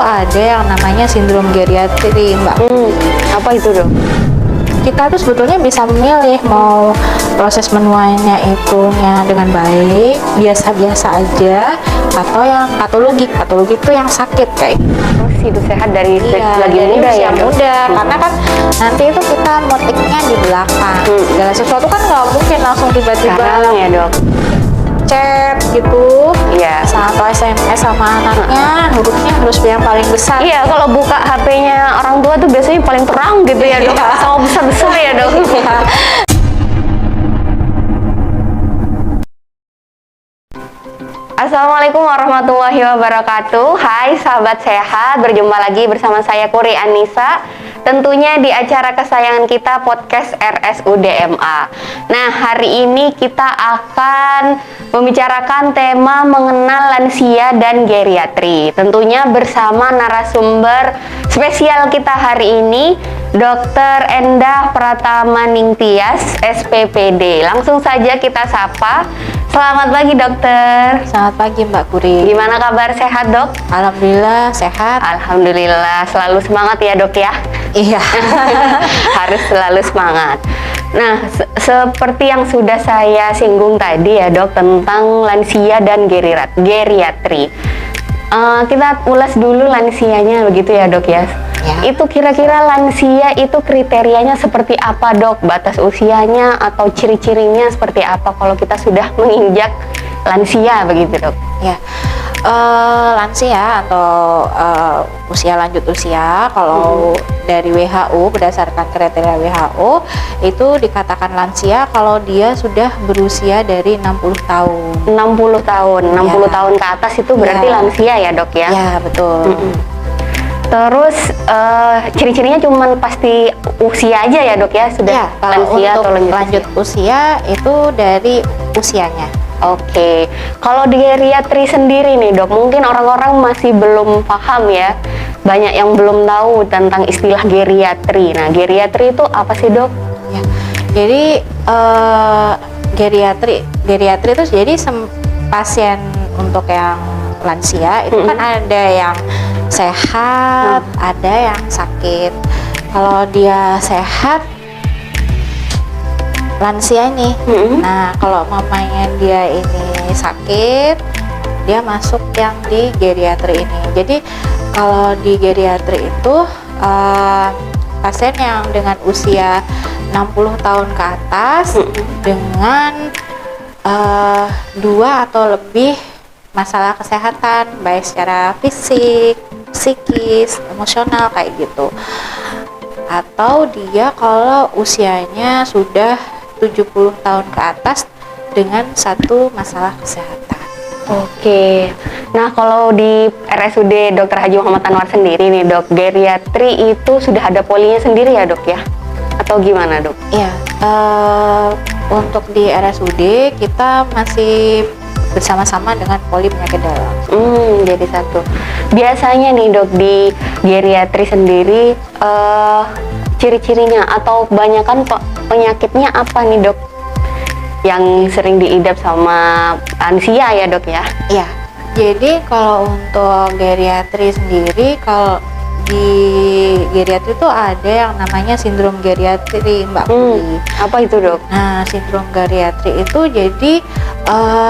ada yang namanya sindrom geriatri, Mbak. Apa itu, Dok? Kita tuh sebetulnya bisa memilih mau proses menuainya itunya dengan baik, biasa-biasa aja, atau yang patologik. Patologik itu yang sakit kayak Terus hidup sehat dari lagi dari muda usia ya, Dok? muda. Karena kan nanti itu kita motifnya di belakang. Segala sesuatu kan nggak mungkin langsung tiba-tiba Sekarang ya, Dok? chat gitu, Iya. atau SMS sama anaknya, hurufnya harus yang paling besar. Iya, kalau buka HP-nya orang tua tuh biasanya paling terang gitu ya, Dok. Iya. Sama besar-besar ya, Dok. Iya. Assalamualaikum warahmatullahi wabarakatuh. Hai sahabat sehat, berjumpa lagi bersama saya Kuri Anissa. Tentunya di acara kesayangan kita, podcast RSUD MA. Nah, hari ini kita akan membicarakan tema mengenal lansia dan geriatri. Tentunya bersama narasumber spesial kita hari ini, Dr. Endah Pratama Ningtyas, SPPD. Langsung saja kita sapa. Selamat pagi, dokter. Selamat pagi, Mbak Kuri. Gimana kabar, sehat, Dok? Alhamdulillah sehat. Alhamdulillah, selalu semangat ya, Dok ya. Iya. Harus selalu semangat. Nah, seperti yang sudah saya singgung tadi ya, Dok, tentang lansia dan geriatri. Kita ulas dulu lansianya begitu ya, Dok ya. Ya. Itu kira-kira lansia itu kriterianya seperti apa, Dok? Batas usianya atau ciri-cirinya seperti apa kalau kita sudah menginjak lansia begitu, Dok? Ya. Lansia atau usia lanjut usia, kalau dari WHO berdasarkan kriteria WHO itu dikatakan lansia kalau dia sudah berusia dari 60 tahun. 60 tahun, 60 tahun ke atas itu berarti lansia ya, Dok ya? Ya, betul. Terus ciri-cirinya cuma pasti usia aja ya, Dok ya? Sudah Ya, kalau lansia untuk atau lanjut usia itu dari usianya. Oke, kalau di geriatri sendiri nih, Dok, mungkin orang-orang masih belum paham ya, banyak yang belum tahu tentang istilah geriatri. Nah, geriatri itu apa sih, Dok? Ya. Jadi geriatri itu jadi pasien untuk yang lansia itu kan ada yang sehat, ada yang sakit. Kalau dia sehat, lansia ini. Nah, kalau mamanya dia ini sakit, dia masuk yang di geriatri ini. Jadi kalau di geriatri itu pasien yang dengan usia 60 tahun ke atas dengan 2 atau lebih masalah kesehatan, baik secara fisik, psikis, emosional kayak gitu. Atau dia kalau usianya sudah 70 tahun ke atas dengan satu masalah kesehatan. Oke, nah kalau di RSUD Dr. Haji Muhammad Anwar sendiri nih, Dok, geriatri itu sudah ada polinya sendiri ya, Dok ya? Atau gimana, Dok? Iya, untuk di RSUD kita masih bersama-sama dengan poli penyakit dalam. Jadi satu. Biasanya nih, Dok, di geriatri sendiri ciri-cirinya atau kebanyakan penyakitnya apa nih, Dok? Yang sering diidap sama lansia ya, Dok ya? Iya. Jadi kalau untuk geriatri sendiri, kalau di geriatri itu ada yang namanya sindrom geriatri, Mbak Putri. Apa itu, Dok? Nah, sindrom geriatri itu jadi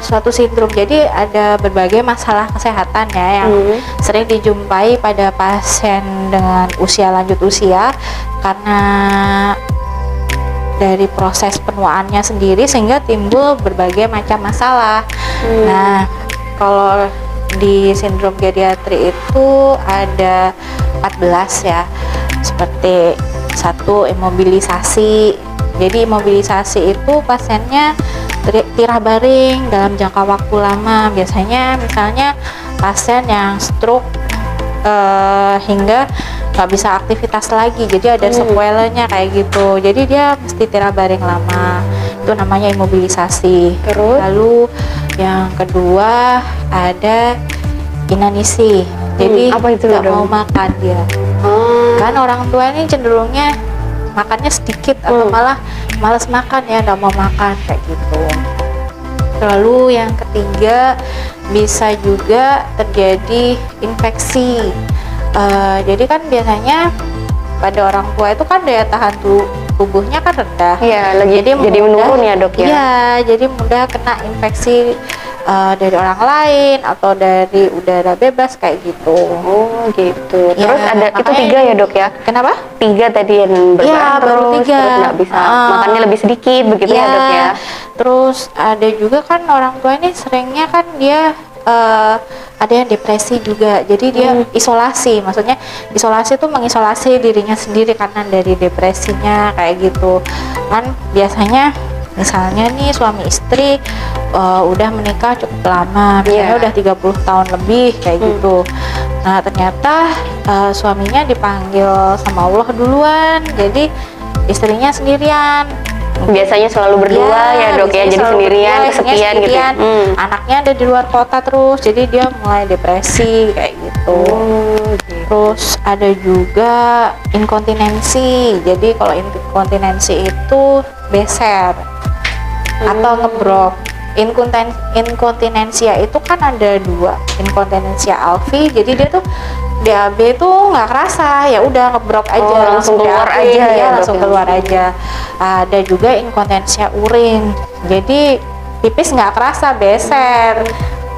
suatu sindrom. Jadi ada berbagai masalah kesehatan ya yang sering dijumpai pada pasien dengan usia lanjut usia karena dari proses penuaannya sendiri sehingga timbul berbagai macam masalah. Nah, kalau di sindrom geriatri itu ada 14 ya, seperti satu, imobilisasi. Jadi imobilisasi itu pasiennya tirah baring dalam jangka waktu lama. Biasanya misalnya pasien yang stroke hingga nggak bisa aktivitas lagi, jadi ada sequelnya kayak gitu. Jadi dia mesti tirah baring lama, itu namanya imobilisasi. Terus? Lalu yang kedua ada inanisi. Jadi apa itu, nggak Dok? mau makan dia. Kan orang tua ini cenderungnya makannya sedikit atau malah malas makan ya, nggak mau makan kayak gitu. Lalu yang ketiga bisa juga terjadi infeksi Jadi kan biasanya pada orang tua itu kan daya tahan tubuhnya kan rendah. Iya, jadi menurun ya dok ya? Iya, jadi mudah kena infeksi dari orang lain atau dari udara bebas kayak gitu. Oh gitu. Ya, Terus ada itu 3 ya dok ya? Kenapa? 3 tadi yang berbahan baru 3. terus nggak bisa makannya lebih sedikit begitu ya dok ya? Terus ada juga kan orang tua ini seringnya kan dia ada yang depresi juga, jadi dia isolasi, maksudnya isolasi itu mengisolasi dirinya sendiri karena dari depresinya kayak gitu kan. Biasanya misalnya nih suami istri udah menikah cukup lama, misalnya udah 30 tahun lebih kayak gitu. Nah ternyata suaminya dipanggil sama Allah duluan, jadi istrinya sendirian. Biasanya selalu berdua ya dok ya, jadi sendirian, berdua, kesepian gitu. Anaknya ada di luar kota terus, jadi dia mulai depresi kayak gitu. Terus ada juga inkontinensi. Jadi kalau inkontinensi itu beser atau ngebrok. Inkontinensia itu kan ada 2, inkontinensia alfi, jadi dia tuh DAB tuh nggak kerasa, ya udah ngebrok aja, langsung keluar DAB, aja ya langsung keluar aja. Ada juga inkontinensia urin, jadi pipis nggak kerasa, beser.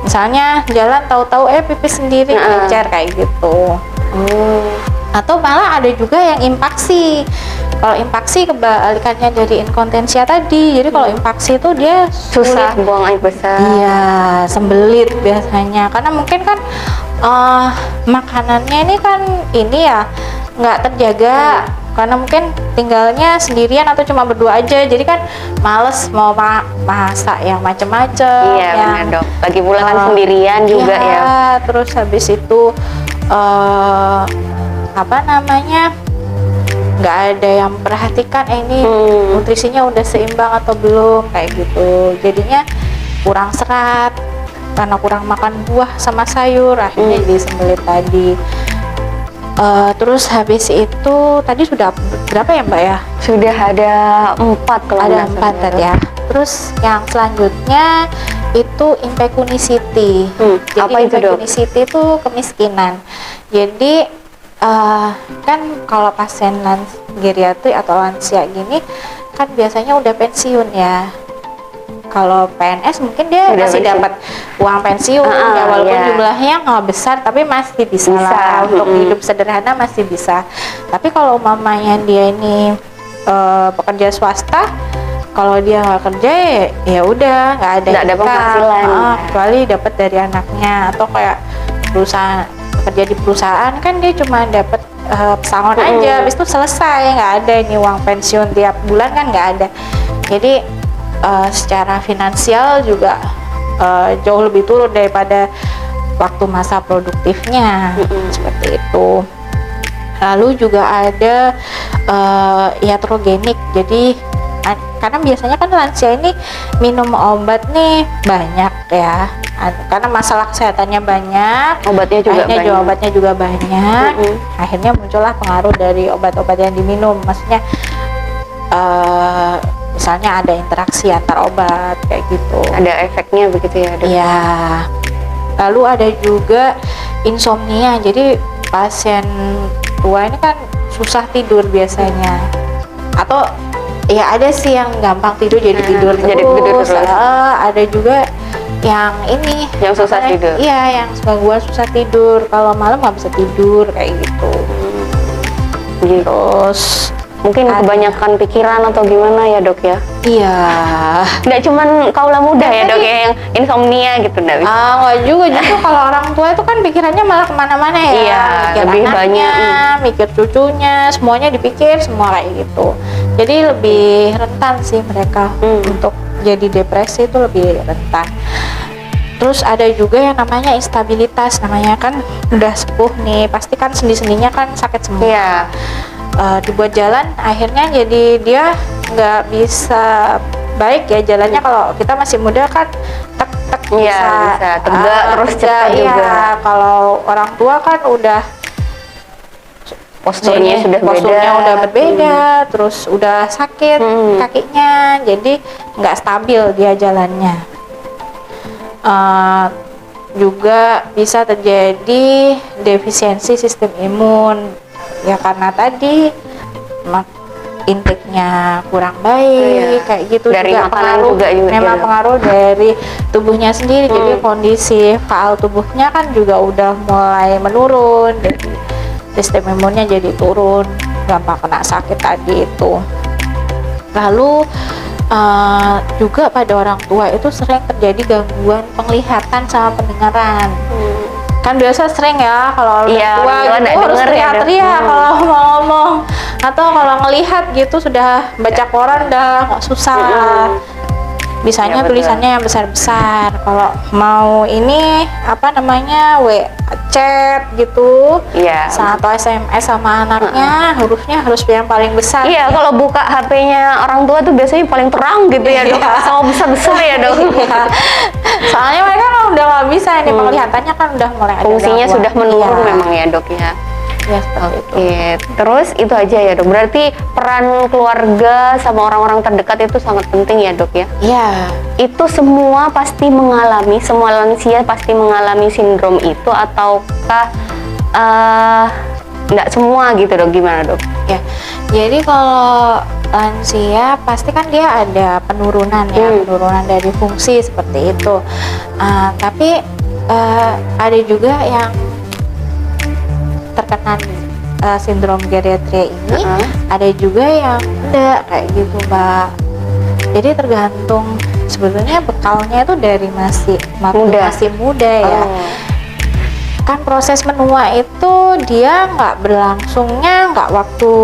Misalnya jalan tahu-tahu pipis sendiri encer kayak gitu. Atau malah ada juga yang impaksi. Kalau impaksi kebalikannya dari inkontinensia tadi. Jadi kalau impaksi itu dia susah buang air besar. Iya, sembelit biasanya. Karena mungkin kan makanannya ini kan ya nggak terjaga. Karena mungkin tinggalnya sendirian atau cuma berdua aja. Jadi kan males mau masak yang macem-macem. Iya yang, benar dok. Lagi pula kan sendirian juga ya. Terus habis itu nggak ada yang memperhatikan ini nutrisinya udah seimbang atau belum kayak gitu, jadinya kurang serat karena kurang makan buah sama sayur, akhirnya jadi sembelit tadi. Terus habis itu tadi sudah berapa ya mbak ya? Sudah ada 4 kalau ada 4 tadi ya. Terus yang selanjutnya itu impekunisiti. Jadi apa itu dok? Impekunisiti itu kemiskinan. Jadi kan kalau pasien geriatri atau lansia gini kan biasanya udah pensiun ya. Kalau PNS mungkin dia masih dapat uang pensiun ya, walaupun jumlahnya nggak besar tapi masih bisa lah untuk hidup sederhana, masih bisa. Tapi kalau mamanya dia ini pekerja swasta, kalau dia nggak kerja ya udah nggak ada penghasilan, kecuali dapat dari anaknya atau kayak perusahaan, kerja di perusahaan kan dia cuma dapat pesangon aja, habis itu selesai, nggak ada ini uang pensiun tiap bulan kan nggak ada. Jadi secara finansial juga jauh lebih turun daripada waktu masa produktifnya, seperti itu. Lalu juga ada iatrogenik, jadi karena biasanya kan lansia ini minum obat nih banyak ya, karena masalah kesehatannya banyak, obatnya juga banyak, akhirnya muncullah pengaruh dari obat-obat yang diminum, maksudnya misalnya ada interaksi antar obat kayak gitu, ada efeknya begitu ya dok? Iya. Lalu ada juga insomnia, jadi pasien tua ini kan susah tidur biasanya, atau ya ada sih yang gampang tidur jadi tidur terus. Ada juga yang ini yang susah tidur. Iya, yang gangguan susah tidur, kalau malam nggak bisa tidur kayak gitu. Terus mungkin kebanyakan pikiran atau gimana ya dok ya? Iya. Nggak cuman kaula muda ya dok ya yang insomnia gitu, nggak bisa. Nggak juga, justru kalau orang tua itu kan pikirannya malah kemana-mana ya. Iya, mikir lebih anaknya, banyak. mikir cucunya, semuanya dipikir semua kayak gitu. Jadi lebih rentan sih mereka untuk jadi depresi, itu lebih rentan. Terus ada juga yang namanya instabilitas, namanya kan udah sepuh nih, pasti kan sendi-sendinya kan sakit semua. Iya. Dibuat jalan akhirnya jadi dia nggak bisa baik ya jalannya. Kalau kita masih muda kan tek bisa tegak terus cepat juga. Kalau orang tua kan udah posturnya udah berbeda, terus udah sakit kakinya, jadi nggak stabil dia jalannya. juga bisa terjadi defisiensi sistem imun ya, karena tadi intake-nya kurang baik, kayak gitu. Dari juga makanan pengaruh, juga memang pengaruh dari tubuhnya sendiri. Jadi kondisi faal tubuhnya kan juga udah mulai menurun, jadi sistem imunnya jadi turun, gampang kena sakit tadi itu. Lalu juga pada orang tua itu sering terjadi gangguan penglihatan sama pendengaran. Kan biasa sering ya kalau orang tua gitu harus teriak-teriak kalau mau ngomong, atau kalau ngelihat gitu sudah baca koran udah susah. Bisanya tulisannya yang besar-besar. Kalau mau ini apa namanya chat gitu, atau SMS sama anaknya, hurufnya harus yang paling besar. Iya, kalau buka HP-nya orang tua tuh biasanya paling terang gitu ya dok, sama besar-besar ya dok. Soalnya mereka kan udah nggak bisa ini, penglihatannya kan udah mulai ada fungsinya sudah menurun memang ya dok ya. Ya, seperti itu. Terus itu aja ya dok. Berarti peran keluarga sama orang-orang terdekat itu sangat penting ya dok ya. Iya. Itu semua pasti mengalami, semua lansia pasti mengalami sindrom itu, ataukah enggak semua gitu dok? Gimana dok? Ya. Jadi kalau lansia pasti kan dia ada penurunan ya, penurunan dari fungsi seperti itu. Tapi ada juga yang terkena sindrom geriatria ini, ada juga yang enggak kayak gitu Mbak. Jadi tergantung sebetulnya bekalnya itu dari masih muda ya. Kan proses menua itu dia nggak berlangsungnya nggak waktu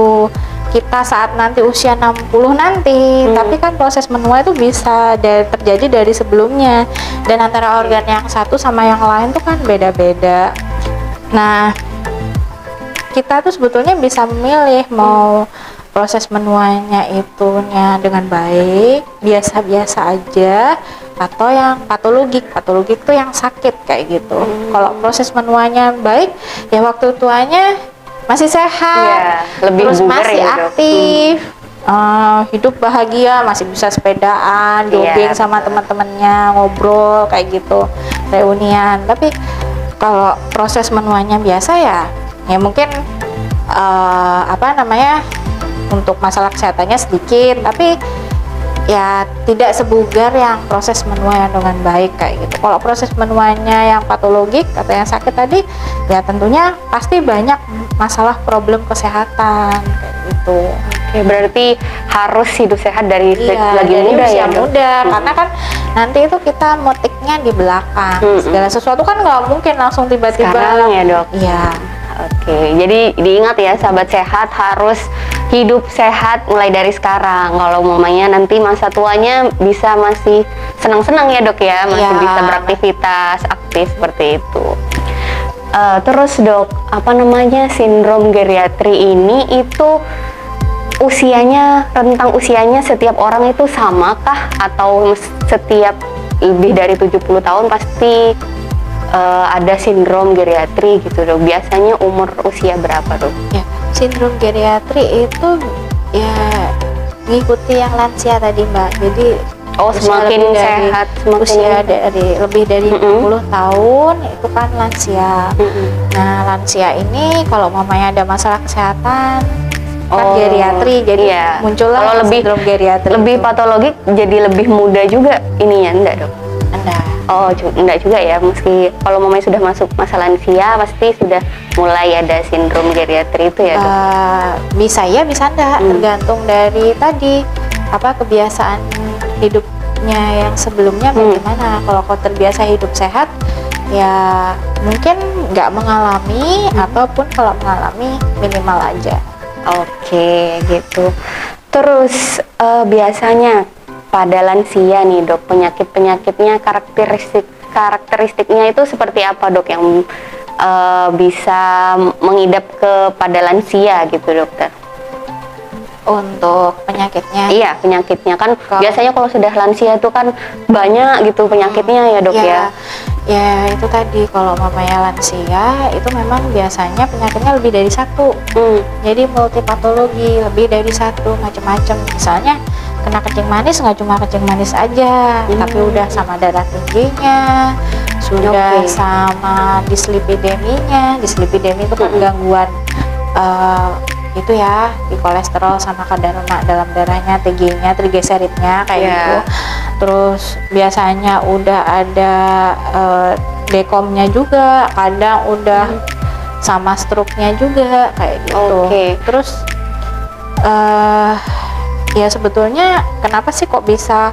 kita saat nanti usia 60 nanti, tapi kan proses menua itu bisa terjadi dari sebelumnya, dan antara organ yang satu sama yang lain tuh kan beda-beda. Nah, kita tuh sebetulnya bisa memilih mau proses menuanya itunya dengan baik, biasa-biasa aja, atau yang patologik. Patologik tuh yang sakit kayak gitu. Kalau proses menuanya baik, ya waktu tuanya masih sehat, lebih terus masih ya, aktif, hidup bahagia, masih bisa sepedaan, jogging sama teman-temannya, ngobrol kayak gitu, reunian. Tapi kalau proses menuanya biasa ya mungkin untuk masalah kesehatannya sedikit, tapi ya tidak sebugar yang proses menua yang dengan baik kayak gitu. Kalau proses menuanya yang patologik atau yang sakit tadi, ya tentunya pasti banyak masalah problem kesehatan kayak gitu. Oke, berarti harus hidup sehat dari lagi dari muda usia ya dok? muda, karena kan nanti itu kita motiknya di belakang. Segala sesuatu kan nggak mungkin langsung tiba-tiba. Sekarang ya dok? Iya. Oke, jadi diingat ya sahabat sehat, harus hidup sehat mulai dari sekarang. Kalau mamanya nanti masa tuanya bisa masih senang-senang ya dok ya, masih bisa beraktivitas aktif seperti itu. Terus dok, sindrom geriatri ini itu rentang usianya setiap orang itu sama kah? Atau setiap lebih dari 70 tahun pasti ada sindrom geriatri gitu dok? Biasanya umur usia berapa dok? Ya, sindrom geriatri itu ya mengikuti yang lansia tadi Mbak. Jadi semakin sehat, usia dari lebih dari 60 tahun itu kan lansia. Nah, lansia ini kalau mamanya ada masalah kesehatan kan geriatri, jadi muncullah sindrom geriatri. Lebih patologik, jadi lebih muda juga ininya, enggak dok? Enggak. Enggak juga ya, meski kalau mamanya sudah masuk masa lansia pasti sudah mulai ada sindrom geriatri itu ya dok? Bisa ya, bisa enggak, tergantung dari tadi kebiasaan hidupnya yang sebelumnya bagaimana. Kalau kau terbiasa hidup sehat ya mungkin nggak mengalami, ataupun kalau mengalami minimal aja. Oke gitu. Terus biasanya pada lansia nih dok, penyakit-penyakitnya karakteristiknya itu seperti apa dok yang bisa mengidap kepada lansia gitu dokter? Untuk penyakitnya? Iya, penyakitnya kan biasanya kalau sudah lansia itu kan banyak gitu penyakitnya ya dok ya? Ya itu tadi, kalau mamanya lansia itu memang biasanya penyakitnya lebih dari satu. Jadi multipatologi, lebih dari satu, macam-macam. Misalnya kena kencing manis, nggak cuma kencing manis aja, tapi udah sama darah tingginya, sudah sama dislipideminya. Dislipidemi itu kan gangguan itu ya di kolesterol sama kadar lemak dalam darahnya, TG-nya, trigliseridnya kayak gitu. Terus biasanya udah ada dekomnya juga, kadang udah sama stroke-nya juga kayak gitu. Terus ya sebetulnya kenapa sih kok bisa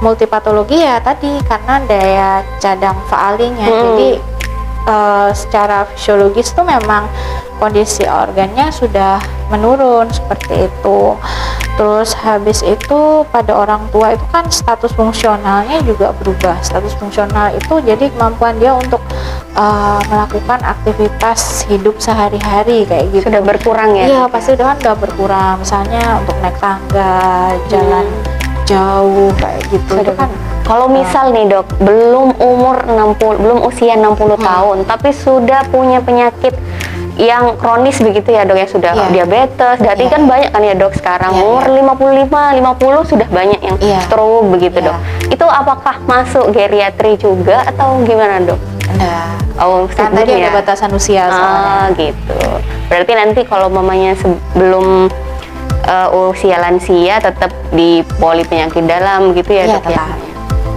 multipatologi ya tadi karena daya cadang faalingnya. Jadi secara fisiologis tuh memang kondisi organnya sudah menurun seperti itu. Terus habis itu pada orang tua itu kan status fungsionalnya juga berubah. Status fungsional itu jadi kemampuan dia untuk melakukan aktivitas hidup sehari-hari kayak gitu. Sudah berkurang ya? Iya, pasti udah berkurang. Misalnya untuk naik tangga, jalan jauh kayak gitu. Itu kan kalau misal nih dok, belum usia 60 tahun, tapi sudah punya penyakit yang kronis begitu ya dok, yang sudah diabetes, darah kan banyak kan ya dok sekarang, umur 55, 50 sudah banyak yang stroke begitu dok. Itu apakah masuk geriatri juga atau gimana dok? Enggak. Oh, kan tadi ada batasan usia soalnya. Gitu. Berarti nanti kalau mamanya sebelum usia lansia tetap di poli penyakit dalam gitu ya dok ya?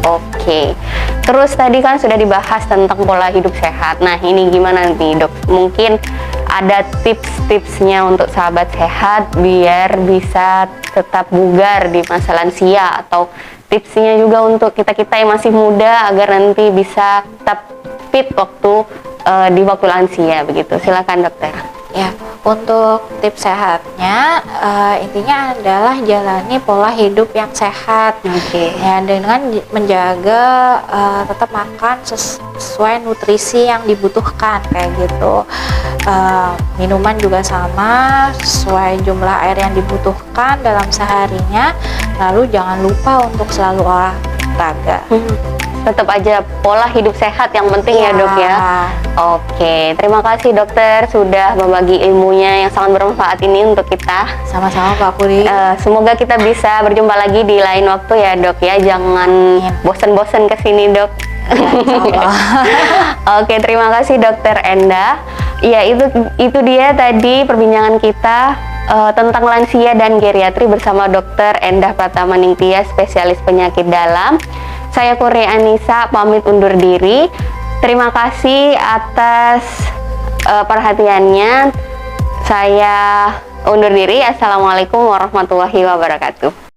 Oke. Terus tadi kan sudah dibahas tentang pola hidup sehat. Nah ini gimana nih dok? Mungkin ada tips-tipsnya untuk sahabat sehat biar bisa tetap bugar di masa lansia, atau tipsnya juga untuk kita-kita yang masih muda agar nanti bisa tetap fit di waktu lansia begitu. Silakan dokter. Ya, untuk tips sehatnya intinya adalah jalani pola hidup yang sehat. Ya, dengan menjaga tetap makan sesuai nutrisi yang dibutuhkan kayak gitu. Minuman juga sama sesuai jumlah air yang dibutuhkan dalam seharinya. Lalu jangan lupa untuk selalu olahraga. Tetap aja pola hidup sehat yang penting ya dok ya. Oke, terima kasih dokter sudah berbagi ilmunya yang sangat bermanfaat ini untuk kita. Sama-sama Pak Puri. Semoga kita bisa berjumpa lagi di lain waktu ya dok ya. Jangan bosan-bosan kesini dok. Oke, terima kasih dokter Enda. Ya itu dia tadi perbincangan kita tentang lansia dan geriatri bersama dokter Endah Pratamaningtyas, spesialis penyakit dalam. Saya Kuri Anissa pamit undur diri. Terima kasih atas perhatiannya. Saya undur diri. Assalamualaikum warahmatullahi wabarakatuh.